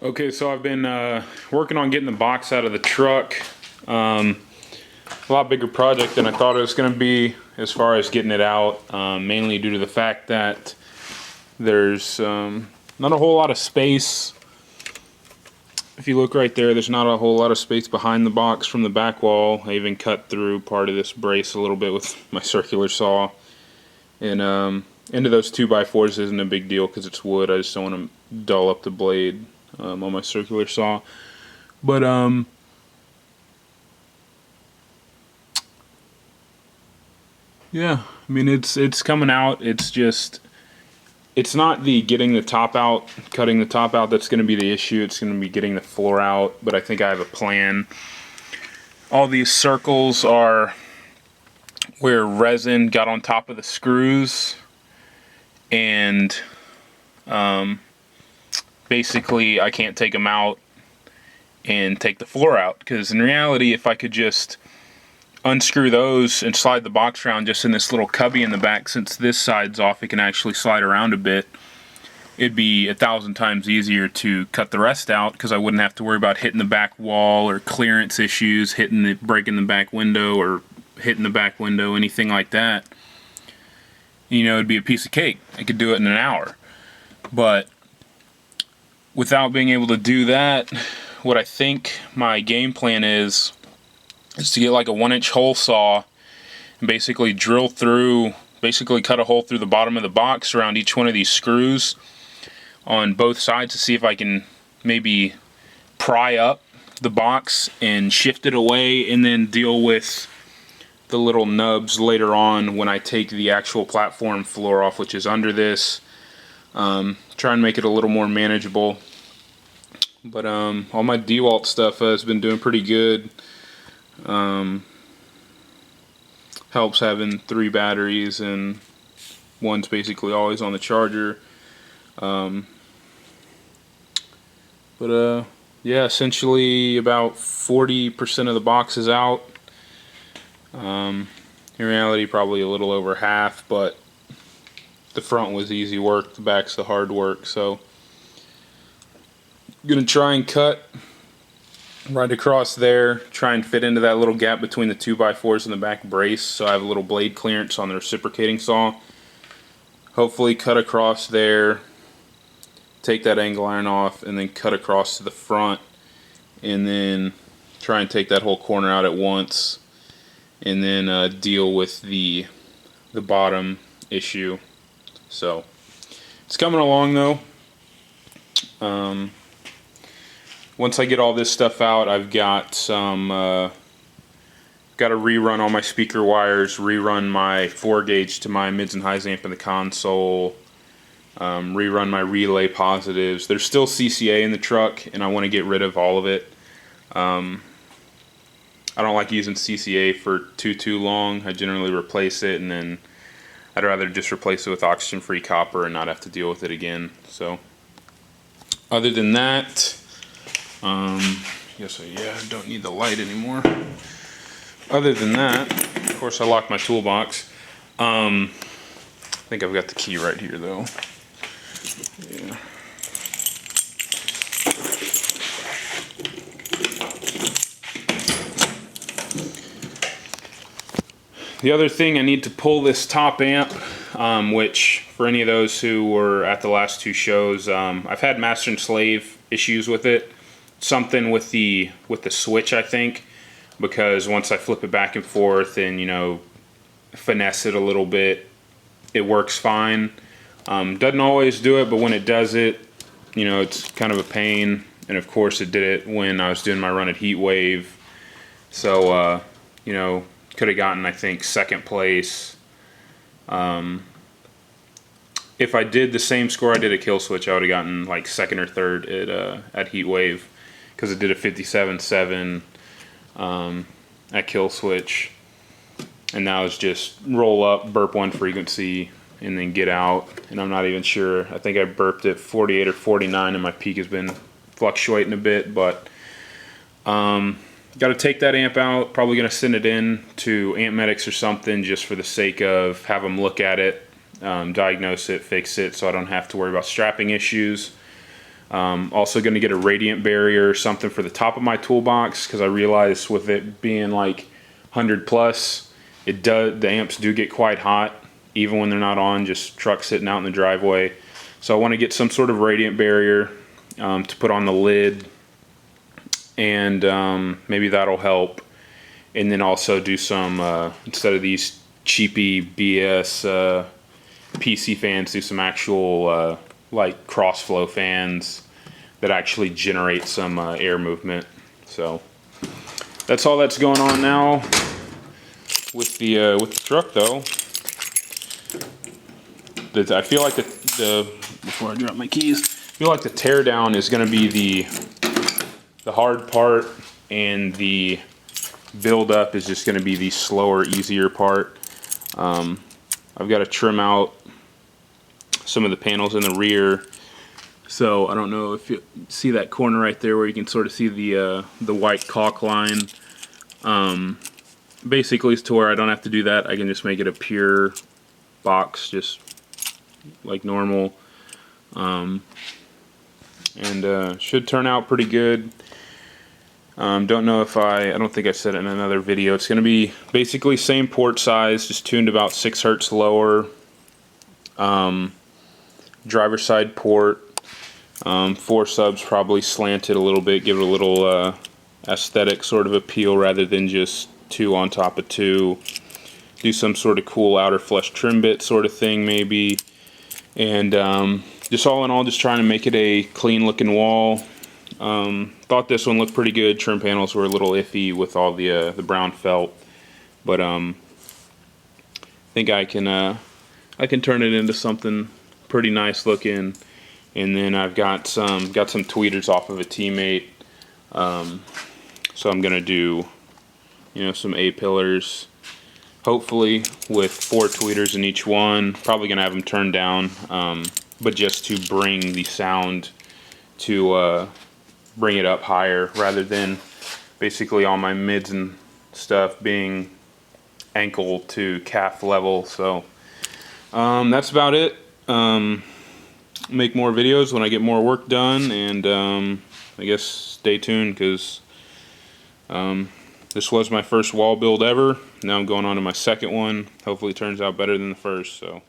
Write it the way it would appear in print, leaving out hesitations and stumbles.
Okay, so I've been working on getting the box out of the truck. A lot bigger project than I thought it was going to be as far as getting it out, mainly due to the fact that there's not a whole lot of space. If you look right there, there's not a whole lot of space behind the box from the back wall. I even cut through part of this brace a little bit with my circular saw. And into those 2x4s isn't a big deal because it's wood. I just don't want to dull up the blade on my circular saw. But yeah, I mean it's coming out. It's just it's not the getting the top out, cutting the top out that's going to be the issue. It's going to be getting the floor out. But I think I have a plan. All these circles are where resin got on top of the screws, and basically I can't take them out and take the floor out, because in reality if I could just unscrew those and slide the box around just in this little cubby in the back, since this side's off it can actually slide around a bit, it'd be 1,000 times easier to cut the rest out, because I wouldn't have to worry about hitting the back wall or clearance issues, breaking the back window or hitting the back window, anything like that. You know, it'd be a piece of cake. I could do it in an hour. But without being able to do that, what I think my game plan is to get like a 1-inch hole saw and basically drill through, cut a hole through the bottom of the box around each one of these screws on both sides to see if I can maybe pry up the box and shift it away, and then deal with the little nubs later on when I take the actual platform floor off, which is under this. Try and make it a little more manageable. But all my DeWalt stuff has been doing pretty good. Helps having 3 batteries and one's basically always on the charger. Yeah, essentially about 40% of the box is out. In reality probably a little over half, but the front was easy work, the back's the hard work. So I'm gonna try and cut right across there, try and fit into that little gap between the 2x4s and the back brace, so I have a little blade clearance on the reciprocating saw. Hopefully cut across there, take that angle iron off, and then cut across to the front, and then try and take that whole corner out at once, and then deal with the bottom issue. So it's coming along though. Once I get all this stuff out, I've got some got to rerun all my speaker wires, rerun my 4-gauge to my mids and highs amp in the console, rerun my relay positives. There's still CCA in the truck, and I want to get rid of all of it. I don't like using CCA for too long. I generally replace it, and then I'd rather just replace it with oxygen-free copper and not have to deal with it again. So other than that, I don't need the light anymore. Other than that, of course I locked my toolbox. I think I've got the key right here though. Yeah. The other thing, I need to pull this top amp, which for any of those who were at the last 2 shows, I've had master and slave issues with it. Something with the switch, I think, because once I flip it back and forth and, you know, finesse it a little bit, it works fine. Doesn't always do it, but when it does it, you know, it's kind of a pain. And of course it did it when I was doing my run at Heatwave. So you know, could have gotten, I think, 2nd place. If I did the same score I did at Kill Switch, I would have gotten like 2nd or 3rd at Heatwave, because it did a 57.7 at Kill Switch, and now it's just roll up, burp 1 frequency, and then get out. And I'm not even sure. I think I burped at 48 or 49, and my peak has been fluctuating a bit. But got to take that amp out. Probably going to send it in to Amp Medics or something, just for the sake of have them look at it, diagnose it, fix it, so I don't have to worry about strapping issues. Also going to get a radiant barrier or something for the top of my toolbox, because I realized with it being like 100 plus, the amps do get quite hot even when they're not on, just trucks sitting out in the driveway. So I want to get some sort of radiant barrier to put on the lid, and maybe that'll help. And then also do some, instead of these cheapy BS PC fans, do some actual like cross flow fans that actually generate some air movement. So that's all that's going on now with the truck, though. I feel like the before I drop my keys, I feel like the teardown is going to be the hard part, and the build up is just going to be the slower, easier part. I've got to trim out some of the panels in the rear. So I don't know if you see that corner right there where you can sort of see the white caulk line. Basically, it's to where I don't have to do that. I can just make it a pure box, just like normal, and should turn out pretty good. Don't know if I don't think I said it in another video. It's going to be basically same port size, just tuned about 6 hertz lower. Driver side port, 4 subs probably slanted a little bit, give it a little aesthetic sort of appeal rather than just 2 on top of 2. Do some sort of cool outer flush trim bit sort of thing maybe. And just all in all, just trying to make it a clean looking wall. Thought this one looked pretty good. Trim panels were a little iffy with all the brown felt, but I think I can turn it into something pretty nice looking. And then I've got some tweeters off of a teammate, so I'm gonna do, some A-pillars, hopefully with 4 tweeters in each one. Probably gonna have them turned down, but just to bring the sound to bring it up higher, rather than basically all my mids and stuff being ankle to calf level. So that's about it. Make more videos when I get more work done, and I guess stay tuned, because this was my first wall build ever. Now I'm going on to my second one. Hopefully it turns out better than the first. So